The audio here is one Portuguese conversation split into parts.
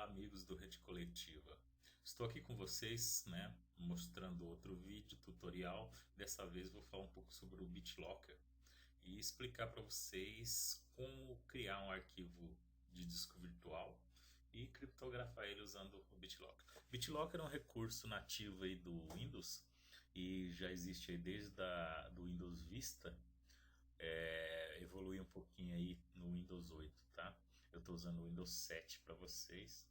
Olá, amigos do Rede Coletiva. Estou aqui com vocês, né, mostrando outro vídeo tutorial. Dessa vez vou falar um pouco sobre o BitLocker e explicar para vocês como criar um arquivo de disco virtual e criptografar ele usando o BitLocker. BitLocker é um recurso nativo aí do Windows e já existe aí desde do Windows Vista. Evoluir um pouquinho aí no Windows 8, tá? Eu estou usando o Windows 7 para vocês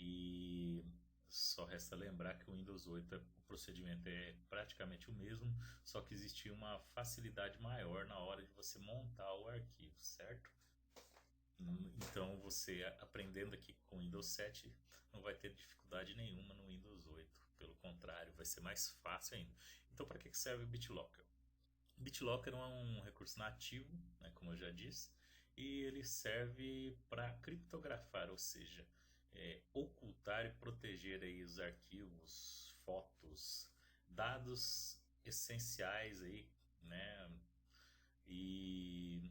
e só resta lembrar que o Windows 8 o procedimento é praticamente o mesmo, só que existe uma facilidade maior na hora de você montar o arquivo, certo? Então você aprendendo aqui com o Windows 7 não vai ter dificuldade nenhuma no Windows 8, pelo contrário, vai ser mais fácil ainda. Então para que serve o BitLocker? BitLocker é um recurso nativo, né, como eu já disse, e ele serve para criptografar, ou seja, ocultar e proteger aí os arquivos, fotos, dados essenciais aí, né? E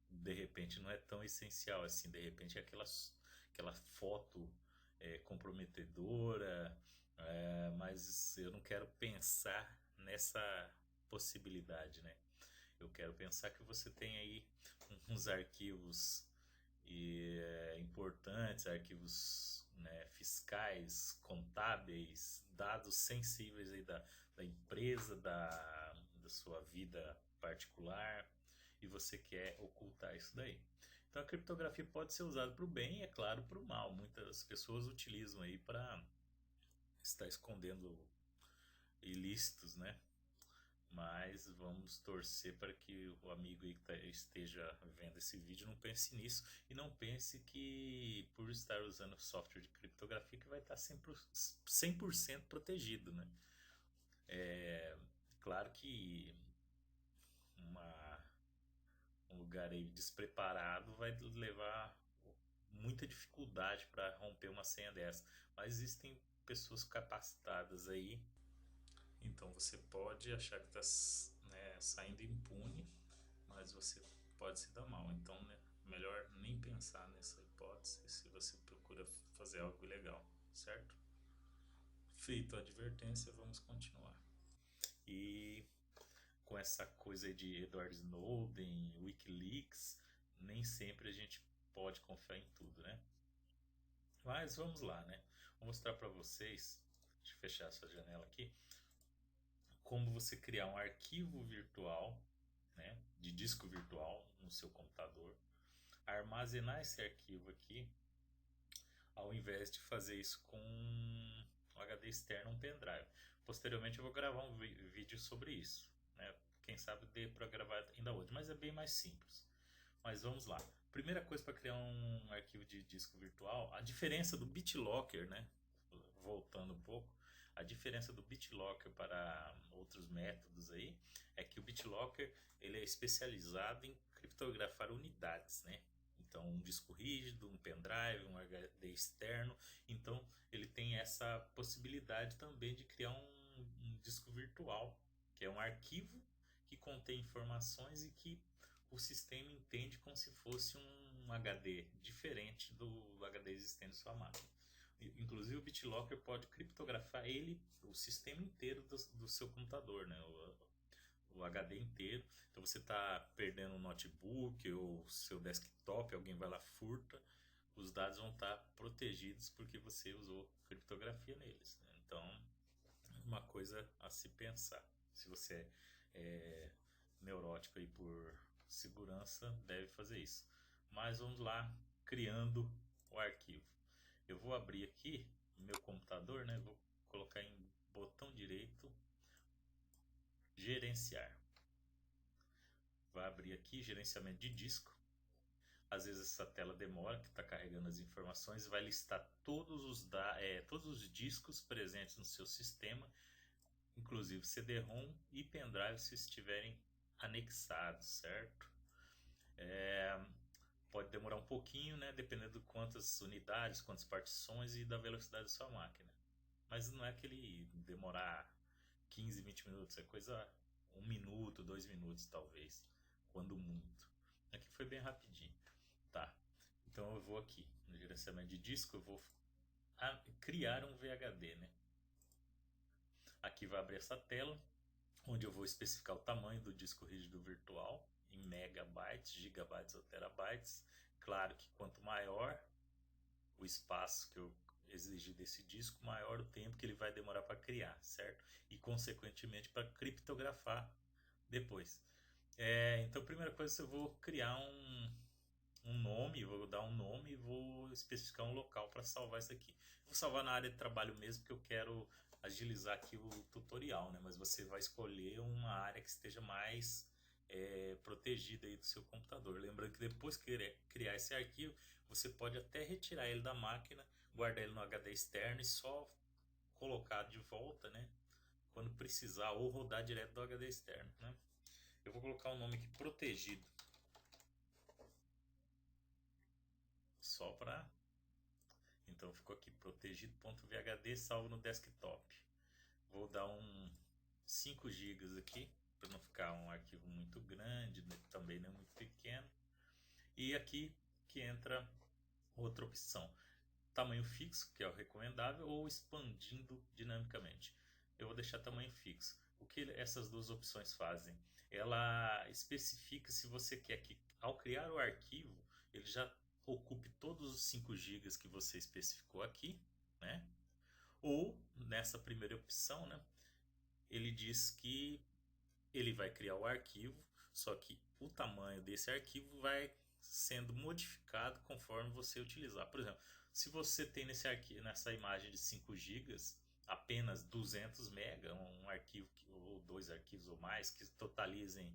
de repente não é tão essencial assim, de repente é aquela foto comprometedora, mas eu não quero pensar nessa possibilidade, né? Eu quero pensar que você tem aí uns arquivos importantes, arquivos, né, fiscais, contábeis, dados sensíveis aí da empresa, da sua vida particular, e você quer ocultar isso daí. Então a criptografia pode ser usada para o bem e, é claro, para o mal. Muitas pessoas utilizam aí para estar escondendo ilícitos, né? Mas vamos torcer para que o amigo aí que esteja vendo esse vídeo não pense nisso e não pense que por estar usando software de criptografia que vai estar 100% protegido, né? Claro que uma, um lugar aí despreparado vai levar muita dificuldade para romper uma senha dessa, mas existem pessoas capacitadas aí. Então você pode achar que está, né, saindo impune, mas você pode se dar mal. Então, né, melhor nem pensar nessa hipótese se você procura fazer algo ilegal, certo? Feito a advertência, vamos continuar. E com essa coisa aí de Edward Snowden, Wikileaks, nem sempre a gente pode confiar em tudo, né? Mas vamos lá, né? Vou mostrar para vocês, deixa eu fechar essa janela aqui, como você criar um arquivo virtual, né, de disco virtual no seu computador, armazenar esse arquivo aqui, ao invés de fazer isso com um HD externo, um pendrive. Posteriormente eu vou gravar um vídeo sobre isso, né? Quem sabe dê para gravar ainda hoje, mas é bem mais simples. Mas vamos lá. Primeira coisa para criar um arquivo de disco virtual, a diferença do BitLocker, né? Voltando um pouco, a diferença do BitLocker para outros métodos aí é que o BitLocker ele é especializado em criptografar unidades, né? Então, um disco rígido, um pendrive, um HD externo. Então, ele tem essa possibilidade também de criar um disco virtual, que é um arquivo que contém informações e que o sistema entende como se fosse um HD diferente do HD existente em sua máquina. Inclusive o BitLocker pode criptografar ele, o sistema inteiro do seu computador, né? O HD inteiro. Então você está perdendo um notebook ou seu desktop, alguém vai lá furta, os dados vão estar protegidos porque você usou criptografia neles, né? Então, uma coisa a se pensar. Se você é neurótico aí por segurança, deve fazer isso. Mas vamos lá, criando o arquivo. Eu vou abrir aqui meu computador, né? Vou colocar em botão direito, gerenciar. Vai abrir aqui gerenciamento de disco. Às vezes essa tela demora, que está carregando as informações, vai listar todos os discos presentes no seu sistema, inclusive CD-ROM e pendrive se estiverem anexados, certo? Pode demorar um pouquinho, né, dependendo de quantas unidades, quantas partições e da velocidade da sua máquina. Mas não é aquele demorar 15, 20 minutos, é coisa 1 minuto, 2 minutos talvez, quando muito. Aqui foi bem rapidinho. Tá, então eu vou aqui no gerenciamento de disco, eu vou criar um VHD, né? Aqui vai abrir essa tela, onde eu vou especificar o tamanho do disco rígido virtual em megabytes, gigabytes ou terabytes. Claro que quanto maior o espaço que eu exigir desse disco, maior o tempo que ele vai demorar para criar, certo? E consequentemente para criptografar depois. Então, a primeira coisa, eu vou criar um nome, vou dar um nome e vou especificar um local para salvar isso aqui. Vou salvar na área de trabalho mesmo, porque eu quero agilizar aqui o tutorial, né? Mas você vai escolher uma área que esteja mais protegida aí do seu computador. Lembrando que depois que criar esse arquivo, você pode até retirar ele da máquina, guardar ele no HD externo e só colocar de volta, né? Quando precisar, ou rodar direto do HD externo, né? Eu vou colocar o nome aqui protegido, só para. Então ficou aqui protegido.vhd salvo no desktop. Vou dar um 5 GB aqui, para não ficar um arquivo muito grande, né, também não muito pequeno. E aqui que entra outra opção, tamanho fixo, que é o recomendável, ou expandindo dinamicamente. Eu vou deixar tamanho fixo. O que essas duas opções fazem? Ela especifica se você quer que, ao criar o arquivo, ele já ocupe todos os 5 GB que você especificou aqui, né? Ou, nessa primeira opção, né, ele diz que ele vai criar o arquivo, só que o tamanho desse arquivo vai sendo modificado conforme você utilizar. Por exemplo, se você tem nesse arquivo, nessa imagem de 5 gigas, apenas 200 MB, um arquivo ou dois arquivos ou mais que totalizem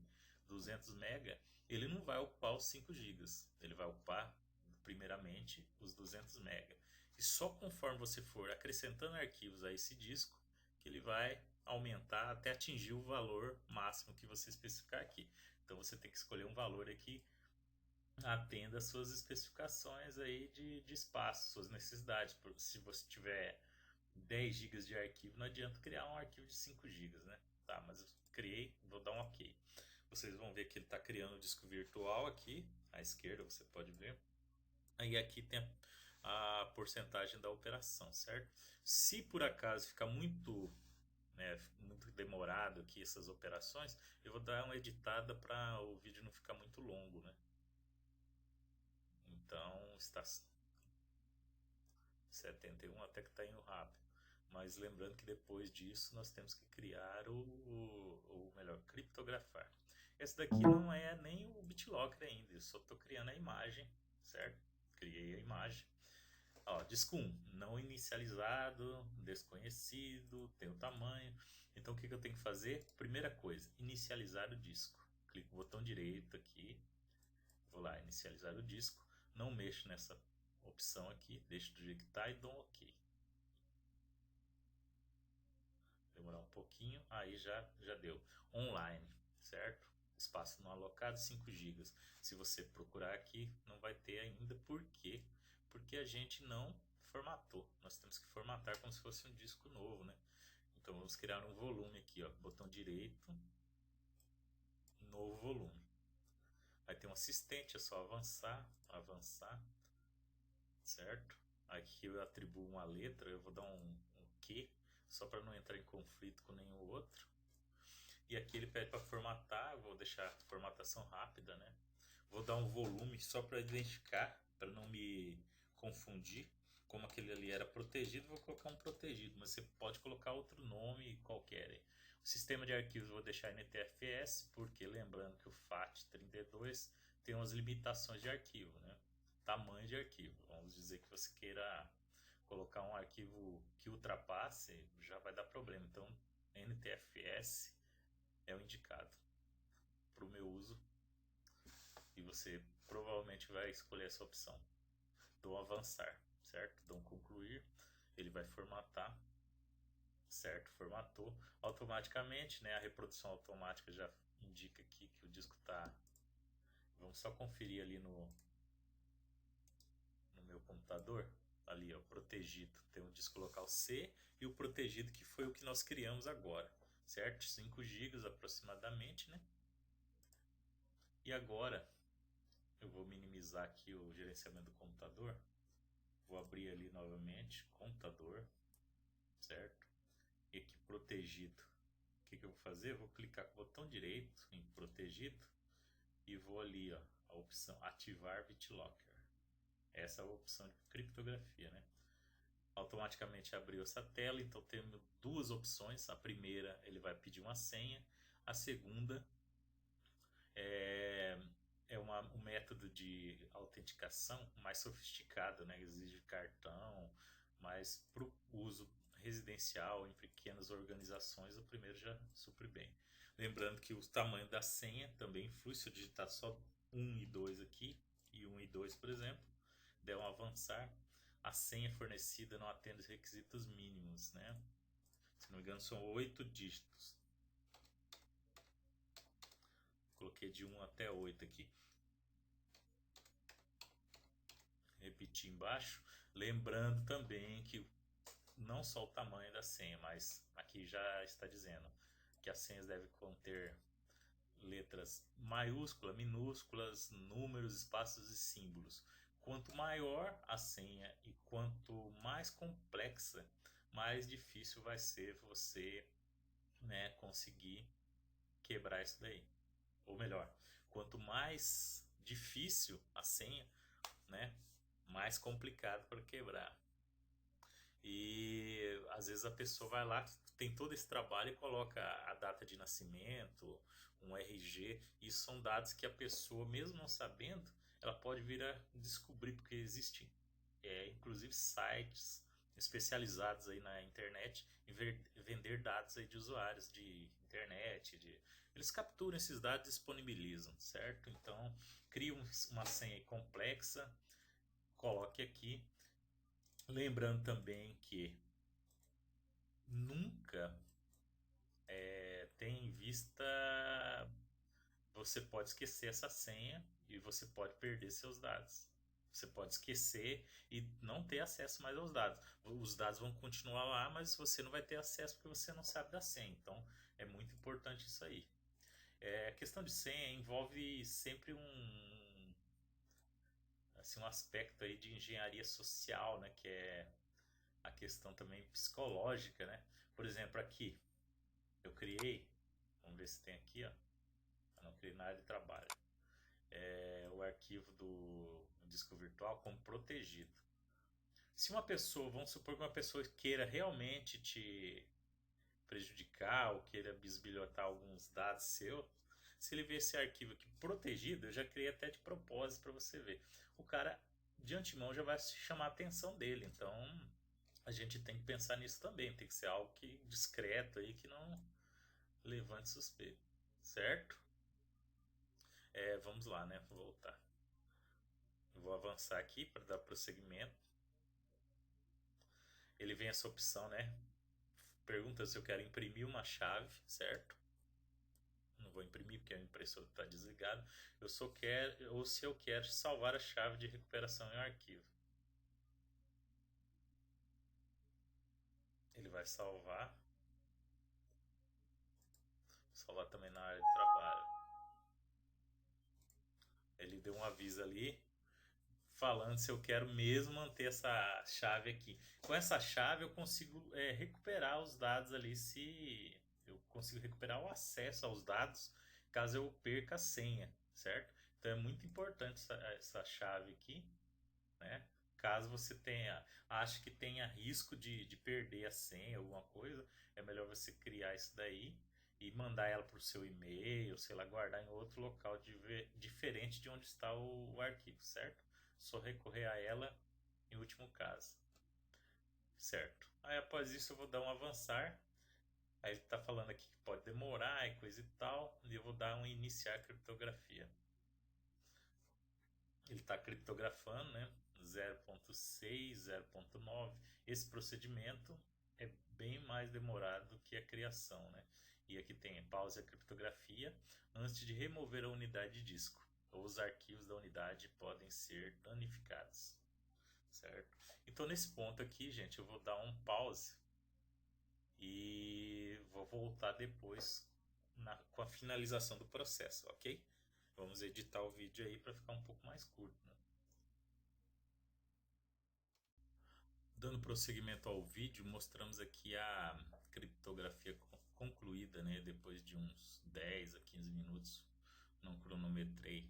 200 MB, ele não vai ocupar os 5 gigas, ele vai ocupar primeiramente os 200 MB. E só conforme você for acrescentando arquivos a esse disco, que ele vai aumentar até atingir o valor máximo que você especificar aqui. Então você tem que escolher um valor aqui atenda às suas especificações aí de espaço, suas necessidades. Se você tiver 10 gigas de arquivo, não adianta criar um arquivo de 5 gigas, né? Tá, mas eu criei, vou dar um OK. Vocês vão ver que ele está criando o disco virtual aqui, à esquerda você pode ver. Aí aqui tem a porcentagem da operação, certo? Se por acaso ficar muito muito demorado aqui essas operações, eu vou dar uma editada para o vídeo não ficar muito longo, né? Então está 71 até que está indo rápido. Mas lembrando que depois disso nós temos que criar ou melhor, criptografar. Esse daqui não é nem o BitLocker ainda, eu só estou criando a imagem, certo? Criei a imagem. Ó, disco 1, não inicializado, desconhecido, tem o tamanho. Então o que eu tenho que fazer? Primeira coisa, inicializar o disco. Clico no botão direito aqui, vou lá, inicializar o disco. Não mexo nessa opção aqui, deixo do jeito que está e dou um OK. Demorar um pouquinho, aí já deu. Online, certo? Espaço não alocado, 5 gigas. Se você procurar aqui, não vai ter ainda. Por quê? Porque a gente não formatou. Nós temos que formatar como se fosse um disco novo, né? Então vamos criar um volume aqui, ó. Botão direito, novo volume. Vai ter um assistente, é só avançar, avançar, certo? Aqui eu atribuo uma letra, eu vou dar um Q, só para não entrar em conflito com nenhum outro. E aqui ele pede para formatar, eu vou deixar formatação rápida, né? Vou dar um volume só para identificar, para não me confundir. Como aquele ali era protegido, vou colocar um protegido, mas você pode colocar outro nome qualquer aí. O sistema de arquivos eu vou deixar NTFS, porque lembrando que o FAT32 tem umas limitações de arquivo, né? Tamanho de arquivo. Vamos dizer que você queira colocar um arquivo que ultrapasse, já vai dar problema. Então, NTFS é o indicado para o meu uso e você provavelmente vai escolher essa opção. Dou avançar, certo? Dou concluir, ele vai formatar, certo? Formatou automaticamente, né? A reprodução automática já indica aqui que o disco está. Vamos só conferir ali no meu computador. Ali, ó, protegido. Tem o disco local C e o protegido que foi o que nós criamos agora, certo? 5 GB aproximadamente, né? E agora eu vou minimizar aqui o gerenciamento do computador. Vou abrir ali novamente, computador, certo? E aqui protegido. O que eu vou fazer? Eu vou clicar com o botão direito em protegido e vou ali, ó, a opção ativar BitLocker. Essa é a opção de criptografia, né? Automaticamente abriu essa tela, então temos duas opções. A primeira, ele vai pedir uma senha. A segunda é, um método de autenticação mais sofisticado, né? Exige cartão, mas para o uso residencial em pequenas organizações, o primeiro já supre bem. Lembrando que o tamanho da senha também influi. Se eu digitar só 1 e 2 aqui, e 1 e 2, por exemplo, der um avançar, a senha fornecida não atende os requisitos mínimos, né? Se não me engano, são 8 dígitos. Coloquei de 1 até 8 aqui. Repetir embaixo. Lembrando também que não só o tamanho da senha, mas aqui já está dizendo que as senhas devem conter letras maiúsculas, minúsculas, números, espaços e símbolos. Quanto maior a senha e quanto mais complexa, mais difícil vai ser você, né, conseguir quebrar isso daí. Ou melhor, quanto mais difícil a senha, né, mais complicado para quebrar. E às vezes a pessoa vai lá, tem todo esse trabalho e coloca a data de nascimento, um RG. Isso são dados que a pessoa, mesmo não sabendo, ela pode vir a descobrir, porque existem, inclusive, sites especializados aí na internet em vender dados aí de usuários de internet. Eles capturam esses dados e disponibilizam, certo? Então, cria uma senha complexa, coloque aqui. Lembrando também que nunca tem em vista, você pode esquecer essa senha e você pode perder seus dados. Você pode esquecer e não ter acesso mais aos dados. Os dados vão continuar lá, mas você não vai ter acesso porque você não sabe da senha. Então é muito importante isso aí. A questão de senha envolve sempre assim, um aspecto aí de engenharia social, né, que é a questão também psicológica, né? Por exemplo, aqui eu criei, vamos ver se tem aqui, ó. Eu não criei na área de trabalho. O arquivo do disco virtual como protegido. Se uma pessoa, vamos supor que uma pessoa queira realmente te prejudicar ou queira bisbilhotar alguns dados seus, se ele ver esse arquivo aqui protegido, eu já criei até de propósito para você ver. O cara de antemão já vai chamar a atenção dele, então a gente tem que pensar nisso também, tem que ser algo que discreto aí, que não levante suspeito, certo? Vamos lá, né? Vou voltar. Eu vou avançar aqui para dar prosseguimento. Ele vem essa opção, né? Pergunta se eu quero imprimir uma chave, certo? Não vou imprimir porque a impressora está desligada. Eu só quero, ou se eu quero salvar a chave de recuperação em um arquivo. Ele vai salvar. Salvar também na área de trabalho. Ele deu um aviso ali falando se eu quero mesmo manter essa chave aqui. Com essa chave eu consigo recuperar os dados ali, se eu consigo recuperar o acesso aos dados caso eu perca a senha, certo? Então é muito importante essa chave aqui, né? Caso você ache que tenha risco de perder a senha, alguma coisa, é melhor você criar isso daí e mandar ela para o seu e-mail, sei lá, guardar em outro local diferente de onde está o arquivo, certo? Só recorrer a ela em último caso, certo? Aí após isso eu vou dar um avançar. Aí ele está falando aqui que pode demorar e coisa e tal, e eu vou dar um iniciar criptografia. Ele está criptografando, né? 0.6, 0.9. Esse procedimento é bem mais demorado do que a criação, né? E aqui tem pausa a criptografia antes de remover a unidade de disco. Os arquivos da unidade podem ser danificados, certo? Então nesse ponto aqui, gente, eu vou dar um pause e vou voltar depois com a finalização do processo, ok? Vamos editar o vídeo aí para ficar um pouco mais curto, né? Dando prosseguimento ao vídeo, mostramos aqui a criptografia concluída, né? Depois de uns 10 a 15 minutos, não cronometrei.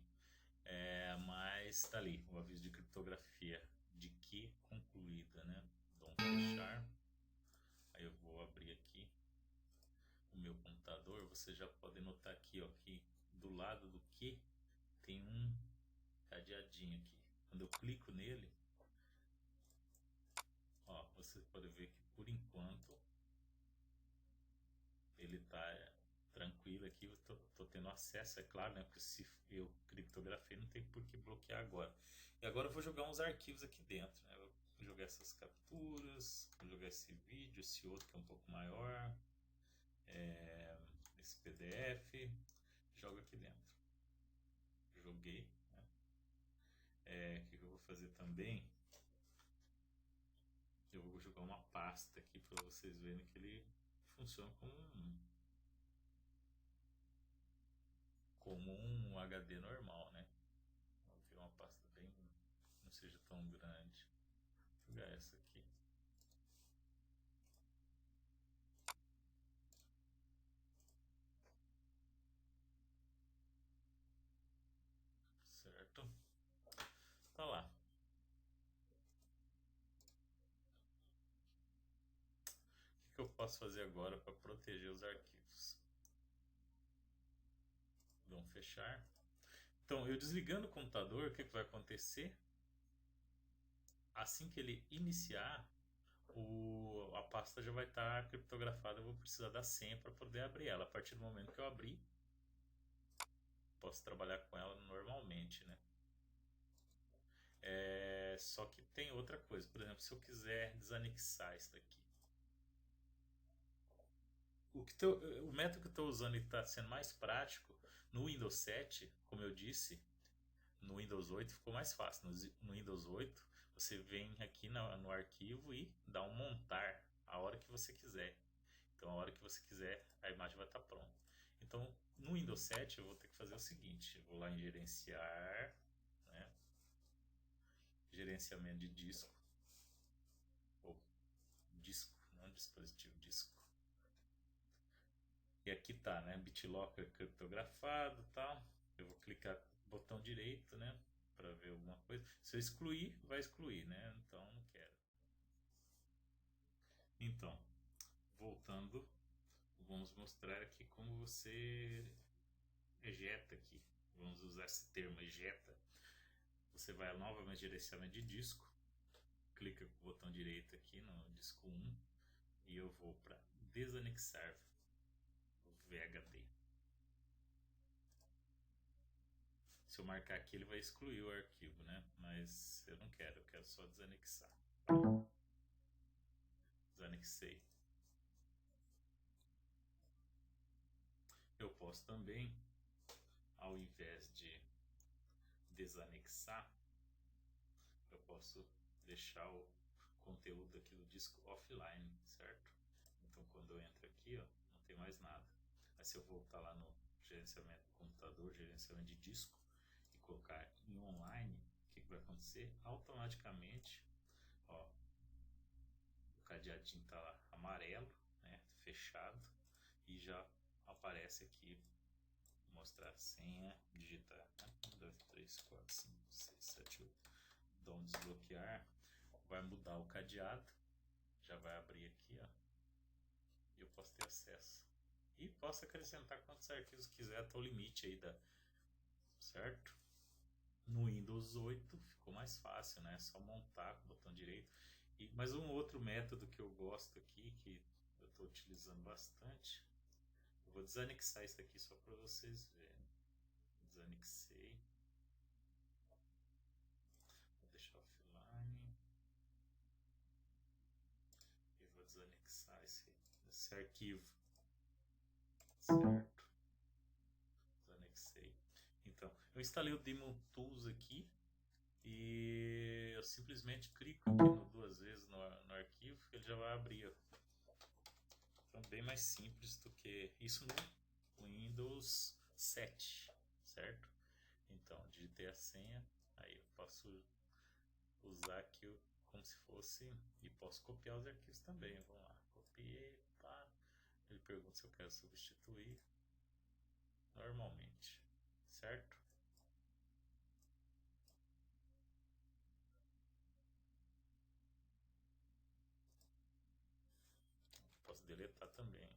Mas tá ali o aviso de criptografia de que concluída, né? Então fechar. Aí eu vou abrir aqui o meu computador. Você já pode notar aqui, ó, que do lado do que tem um cadeadinho aqui. Quando eu clico nele, ó, você pode ver que por enquanto ele tá tranquilo aqui. Eu tô tendo acesso, é claro, né? Porque se eu criptografei, não tem por que bloquear agora. E agora eu vou jogar uns arquivos aqui dentro, né? Eu vou jogar essas capturas, vou jogar esse vídeo, esse outro que é um pouco maior, esse PDF, jogo aqui dentro. Joguei, né? O que eu vou fazer também? Eu vou jogar uma pasta aqui para vocês verem que ele funciona como um HD normal, né? Vou ter uma pasta bem, não seja tão grande. Vou jogar essa aqui. Certo? Tá lá. O que eu posso fazer agora para proteger os arquivos? Vamos fechar. Então, eu desligando o computador, o que vai acontecer? Assim que ele iniciar, a pasta já vai estar criptografada. Eu vou precisar da senha para poder abrir ela. A partir do momento que eu abrir, posso trabalhar com ela normalmente, né? Só que tem outra coisa. Por exemplo, se eu quiser desanexar isso daqui, o método que eu estou usando está sendo mais prático no Windows 7, como eu disse. No Windows 8 ficou mais fácil. No Windows 8 você vem aqui no arquivo e dá um montar a hora que você quiser. Então a hora que você quiser a imagem vai estar pronta. Então no Windows 7 eu vou ter que fazer o seguinte. Eu vou lá em gerenciar, né? Gerenciamento de disco. Ou disco, não dispositivo, disco. E aqui tá, né? BitLocker criptografado e tal. Eu vou clicar botão direito, né? Para ver alguma coisa. Se eu excluir, vai excluir, né? Então não quero. Então, voltando, vamos mostrar aqui como você ejeta aqui. Vamos usar esse termo ejeta. Você vai novamente gerenciamento de disco, clica com o botão direito aqui no disco 1 e eu vou para desanexar o VHD. Se eu marcar aqui, ele vai excluir o arquivo, né? Mas eu não quero, eu quero só desanexar. Desanexei. Eu posso também, ao invés de desanexar, eu posso deixar o conteúdo aqui do disco offline, certo? Então quando eu entro aqui, ó, não tem mais nada. Mas se eu voltar lá no gerenciamento do computador, gerenciamento de disco, e colocar em online, o que vai acontecer? Automaticamente, ó, o cadeadinho está lá amarelo, né, fechado, e já aparece aqui mostrar a senha, digitar, né? 1, 2, 3, 4, 5, 6, 7, 8. Dá um desbloquear, vai mudar o cadeado, já vai abrir aqui, ó, e eu posso ter acesso. E posso acrescentar quantos arquivos quiser até o limite aí certo? No Windows 8 ficou mais fácil, né? É só montar com o botão direito. Mas um outro método que eu gosto aqui, que eu estou utilizando bastante, eu vou desanexar isso aqui só para vocês verem. Desanexei. Vou deixar offline. E vou desanexar esse arquivo. Certo? Desanexei. Então, eu instalei o Daemon Tools aqui. E eu simplesmente clico aqui duas vezes no arquivo que ele já vai abrir. Então, bem mais simples do que isso no Windows 7, certo? Então, digitei a senha, aí eu posso usar aqui o como se fosse, e posso copiar os arquivos também. Vamos lá, copiei, pá. Ele pergunta se eu quero substituir normalmente, certo? Posso deletar também.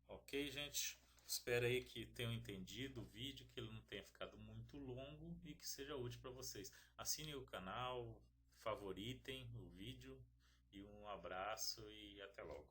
Ok, gente? Espero aí que tenham entendido o vídeo, que ele não tenha ficado muito longo e que seja útil para vocês. Assinem o canal, favoritem o vídeo e um abraço e até logo.